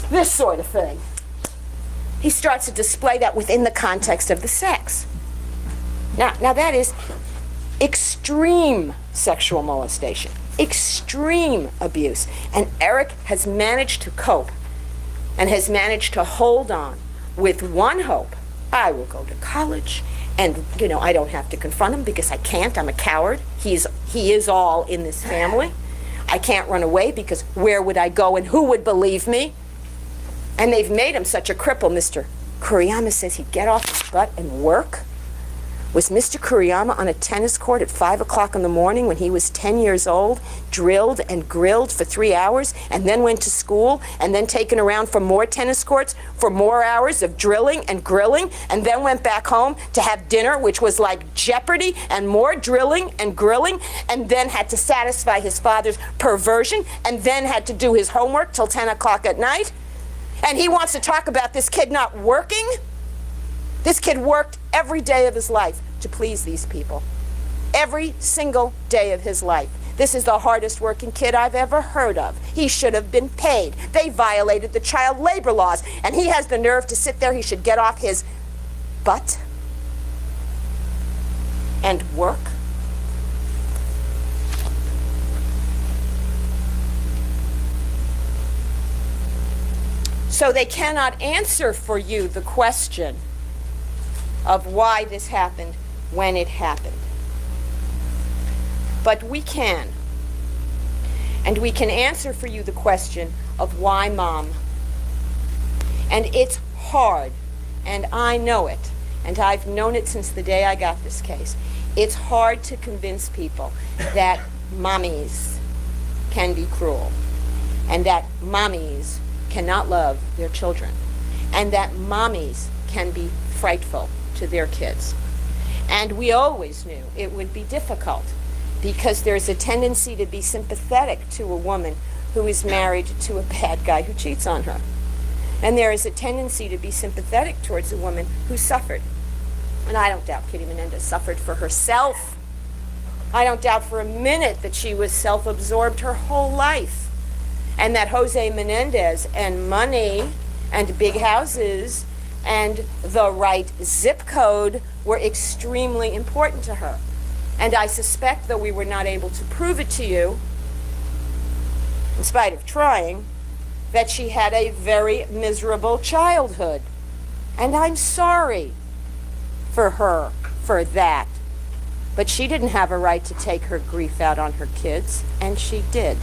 this sort of thing. He starts to display that within the context of the sex. Now that is extreme sexual molestation, extreme abuse. And Erik has managed to cope and has managed to hold on with one hope. I will go to college and, I don't have to confront him because I can't. I'm a coward. He is all in this family. I can't run away because where would I go and who would believe me? And they've made him such a cripple. Mr. Kuriyama says he'd get off his butt and work. Was Mr. Kuriyama on a tennis court at 5 o'clock in the morning when he was 10 years old, drilled and grilled for 3 hours, and then went to school, and then taken around for more tennis courts for more hours of drilling and grilling, and then went back home to have dinner, which was like Jeopardy, and more drilling and grilling, and then had to satisfy his father's perversion, and then had to do his homework till 10 o'clock at night? And he wants to talk about this kid not working? This kid worked every day of his life to please these people. Every single day of his life. This is the hardest working kid I've ever heard of. He should have been paid. They violated the child labor laws, and he has the nerve to sit there. He should get off his butt and work. So they cannot answer for you the question of why this happened when it happened. But we can. And we can answer for you the question of why Mom. And it's hard, and I know it, and I've known it since the day I got this case. It's hard to convince people that mommies can be cruel, and that mommies cannot love their children, and that mommies can be frightful to their kids. And we always knew it would be difficult because there's a tendency to be sympathetic to a woman who is married to a bad guy who cheats on her. And there is a tendency to be sympathetic towards a woman who suffered. And I don't doubt Kitty Menendez suffered for herself. I don't doubt for a minute that she was self-absorbed her whole life. And that Jose Menendez and money and big houses and the right zip code were extremely important to her. And I suspect, though we were not able to prove it to you, in spite of trying, that she had a very miserable childhood. And I'm sorry for her for that. But she didn't have a right to take her grief out on her kids, and she did.